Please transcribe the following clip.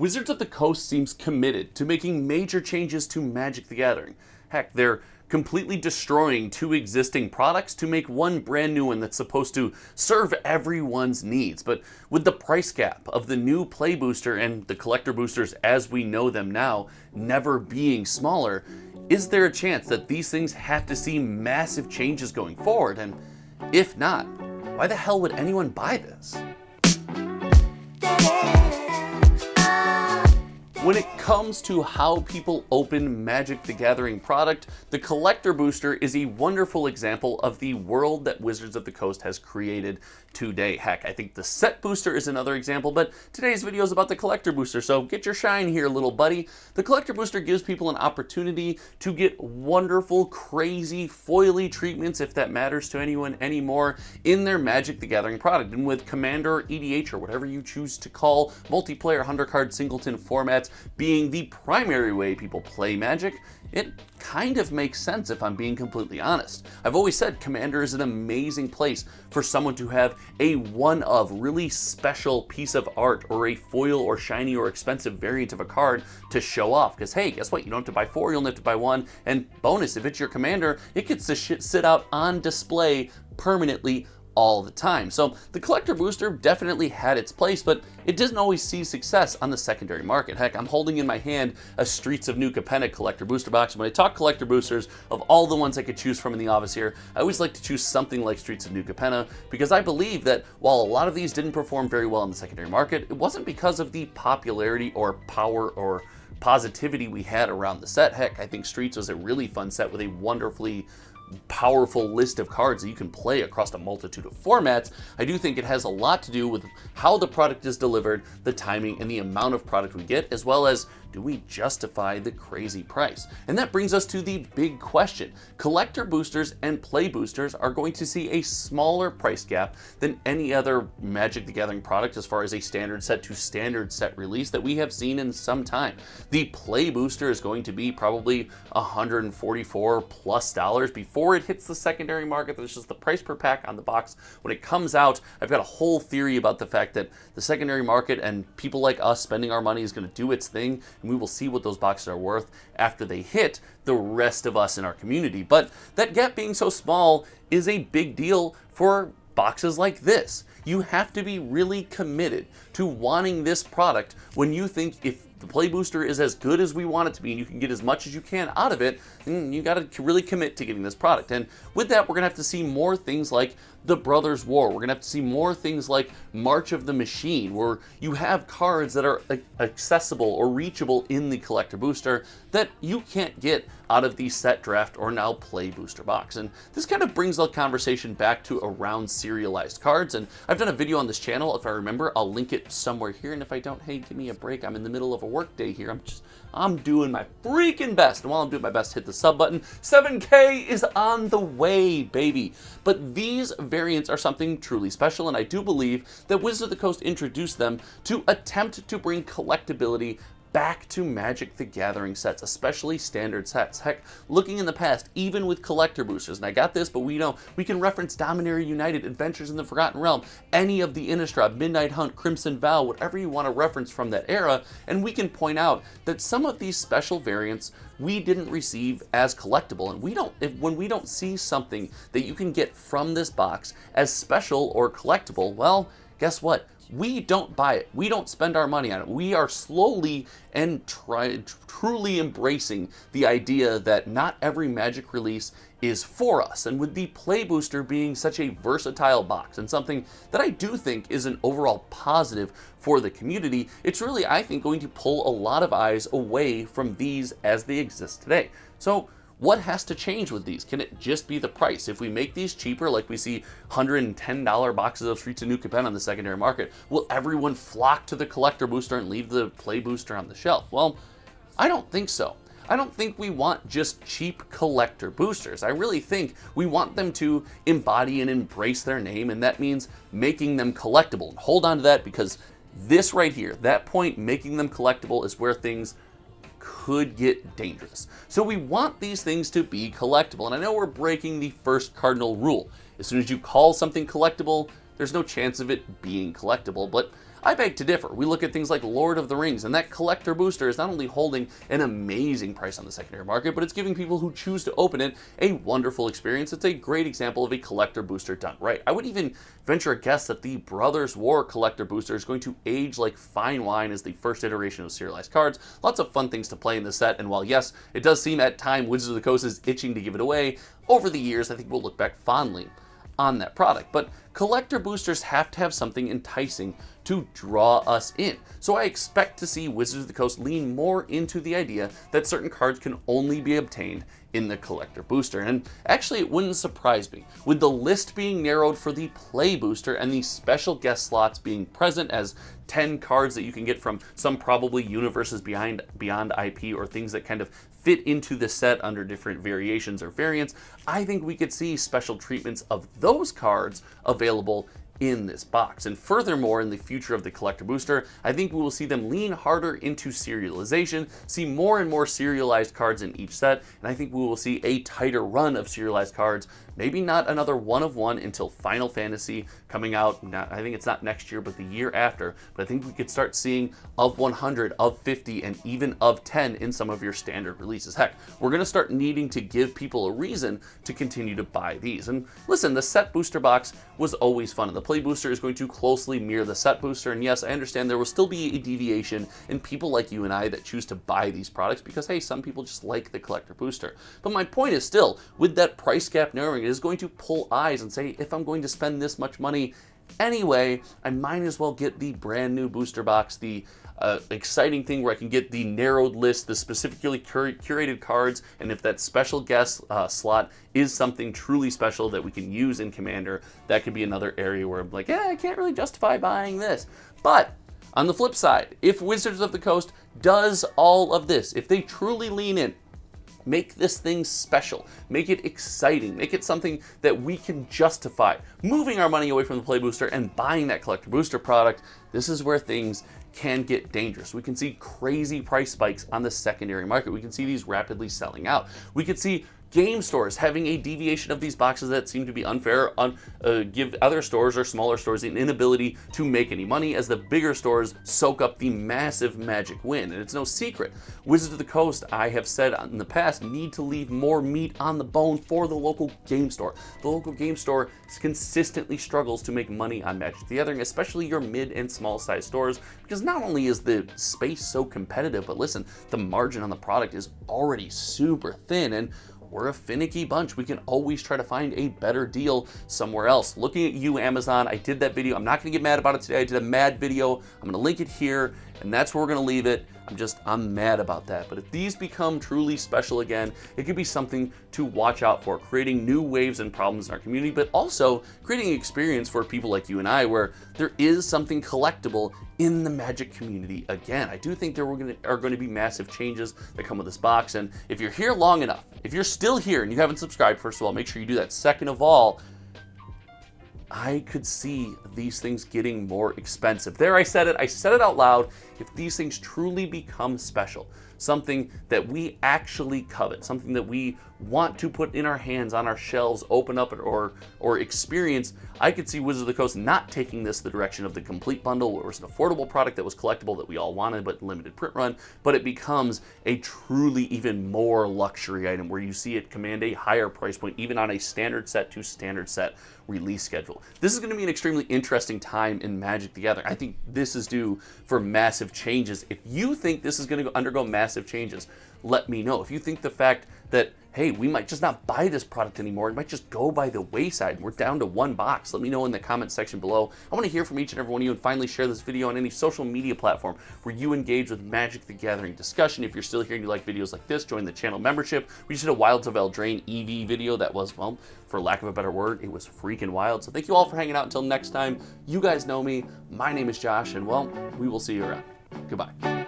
Wizards of the Coast seems committed to making major changes to Magic the Gathering. Heck, they're completely destroying two existing products to make one brand new one that's supposed to serve everyone's needs. But with the price gap of the new play booster and the collector boosters as we know them now never being smaller, is there a chance that these things have to see massive changes going forward? And if not, why the hell would anyone buy this? When it comes to how people open Magic the Gathering product, the Collector Booster is a wonderful example of the world that Wizards of the Coast has created today. Heck, I think the Set Booster is another example, but today's video is about the Collector Booster, so get your shine here, little buddy. The Collector Booster gives people an opportunity to get wonderful, crazy, foily treatments, if that matters to anyone anymore, in their Magic the Gathering product. And with Commander or EDH or whatever you choose to call multiplayer 100-card singleton formats being the primary way people play Magic, it kind of makes sense if I'm being completely honest. I've always said Commander is an amazing place for someone to have a one-of really special piece of art or a foil or shiny or expensive variant of a card to show off. Because hey, guess what? You don't have to buy 4, you only have to buy 1. And bonus, if it's your Commander, it gets to sit out on display permanently all the time. So the Collector Booster definitely had its place, but it doesn't always see success on the secondary market. Heck, I'm holding in my hand a Streets of New Capenna Collector Booster box. When I talk Collector Boosters, of all the ones I could choose from in the office here, I always like to choose something like Streets of New Capenna, because I believe that while a lot of these didn't perform very well in the secondary market, it wasn't because of the popularity or power or positivity we had around the set. Heck, I think Streets was a really fun set with a wonderfully powerful list of cards that you can play across a multitude of formats. I do think it has a lot to do with how the product is delivered, the timing, and the amount of product we get, as well as do we justify the crazy price? And that brings us to the big question. Collector boosters and play boosters are going to see a smaller price gap than any other Magic the Gathering product as far as a standard set to standard set release that we have seen in some time. The play booster is going to be probably $144+ before it hits the secondary market. That's just the price per pack on the box. When it comes out, I've got a whole theory about the fact that the secondary market and people like us spending our money is going to do its thing, and we will see what those boxes are worth after they hit the rest of us in our community. But that gap being so small is a big deal for boxes like this. You have to be really committed to wanting this product when you think if the play booster is as good as we want it to be and you can get as much as you can out of it, then you got to really commit to getting this product. And with that, we're going to have to see more things like the Brothers War. We're going to have to see more things like March of the Machine, where you have cards that are accessible or reachable in the Collector Booster that you can't get out of the set draft or now play booster box. And this kind of brings the conversation back to around serialized cards. And I've done a video on this channel. If I remember, I'll link it somewhere here. And if I don't, hey, give me a break. I'm in the middle of a work day here. I'm doing my freaking best. And while I'm doing my best, hit the sub button. 7K is on the way, baby. But these variants are something truly special, and I do believe that Wizards of the Coast introduced them to attempt to bring collectability back to Magic the Gathering sets, especially standard sets. Heck, looking in the past, even with collector boosters, and I got this, but we know we can reference Dominaria United, Adventures in the Forgotten Realm, any of the Innistrad, Midnight Hunt, Crimson Vow, whatever you want to reference from that era, and we can point out that some of these special variants we didn't receive as collectible. And when we don't see something that you can get from this box as special or collectible, well, guess what? We don't buy it. We don't spend our money on it. We are slowly and truly embracing the idea that not every Magic release is for us. And with the Play Booster being such a versatile box and something that I do think is an overall positive for the community, it's really, I think, going to pull a lot of eyes away from these as they exist today. So what has to change with these? Can it just be the price? If we make these cheaper, like we see $110 boxes of Streets of New Capenna on the secondary market, will everyone flock to the Collector Booster and leave the Play Booster on the shelf? Well, I don't think so. I don't think we want just cheap collector boosters. I really think we want them to embody and embrace their name, and that means making them collectible. And hold on to that, because this right here, that point, making them collectible, is where things could get dangerous. So we want these things to be collectible, and I know we're breaking the first cardinal rule. As soon as you call something collectible, there's no chance of it being collectible, but I beg to differ. We look at things like Lord of the Rings, and that collector booster is not only holding an amazing price on the secondary market, but it's giving people who choose to open it a wonderful experience. It's a great example of a collector booster done right. I would even venture a guess that the Brothers War collector booster is going to age like fine wine as the first iteration of serialized cards. Lots of fun things to play in the set, and while yes, it does seem at time Wizards of the Coast is itching to give it away, over the years I think we'll look back fondly on that product. But collector boosters have to have something enticing to draw us in. So I expect to see Wizards of the Coast lean more into the idea that certain cards can only be obtained in the collector booster. And actually, it wouldn't surprise me, with the list being narrowed for the play booster and the special guest slots being present as 10 cards that you can get from some probably universes beyond IP or things that kind of fit into the set under different variations or variants. I think we could see special treatments of those cards available in this box. And furthermore, in the future of the collector booster, I think we will see them lean harder into serialization, see more and more serialized cards in each set, and I think we will see a tighter run of serialized cards. Maybe not another one of one until Final Fantasy coming out, I think it's not next year, but the year after. But I think we could start seeing of 100, of 50, and even of 10 in some of your standard releases. Heck, we're going to start needing to give people a reason to continue to buy these. And listen, the set booster box was always fun, and the play booster is going to closely mirror the set booster. And yes, I understand there will still be a deviation in people like you and I that choose to buy these products because, hey, some people just like the collector booster. But my point is still, with that price gap narrowing, it is going to pull eyes and say, if I'm going to spend this much money anyway, I might as well get the brand new booster box, the exciting thing where I can get the narrowed list, the specifically curated cards, and if that special guest slot is something truly special that we can use in Commander, that could be another area where I'm like, yeah, I can't really justify buying this. But on the flip side, if Wizards of the Coast does all of this, if they truly lean in, make this thing special, make it exciting, make it something that we can justify moving our money away from the play booster and buying that collector booster product, this is where things can get dangerous. We can see crazy price spikes on the secondary market. We can see these rapidly selling out. We could see game stores having a deviation of these boxes that seem to be unfair, give other stores or smaller stores an inability to make any money as the bigger stores soak up the massive Magic win. And it's no secret, Wizards of the Coast, I have said in the past, need to leave more meat on the bone for the local game store. The local game store consistently struggles to make money on Magic the Gathering, especially your mid and small size stores, because not only is the space so competitive, but listen, the margin on the product is already super thin, and we're a finicky bunch. We can always try to find a better deal somewhere else. Looking at you, Amazon, I did that video. I'm not gonna get mad about it today. I did a mad video. I'm gonna link it here, and that's where we're gonna leave it. I'm mad about that. But if these become truly special again, it could be something to watch out for, creating new waves and problems in our community, but also creating an experience for people like you and I where there is something collectible in the Magic community again. I do think there are going to be massive changes that come with this box, and if you're here long enough, if you're still here and you haven't subscribed, first of all, make sure you do that. Second of all, I could see these things getting more expensive. There, I said it out loud. If these things truly become special, something that we actually covet, something that we want to put in our hands, on our shelves, open up or experience, I could see Wizards of the Coast not taking this the direction of the complete bundle, where it was an affordable product that was collectible that we all wanted but limited print run, but it becomes a truly even more luxury item where you see it command a higher price point even on a standard set to standard set release schedule. This is going to be an extremely interesting time in Magic the Gathering. I think this is due for massive changes. If you think this is going to undergo massive changes, let me know. If you think the fact that, hey, we might just not buy this product anymore, it might just go by the wayside, we're down to one box, let me know in the comment section below. I want to hear from each and every one of you, and finally share this video on any social media platform where you engage with Magic the Gathering discussion. If you're still here and you like videos like this, join the channel membership. We just did a Wilds of Eldraine EV video that was, well, for lack of a better word, it was freaking wild. So thank you all for hanging out. Until next time, you guys know me. My name is Josh, and well, we will see you around. Goodbye.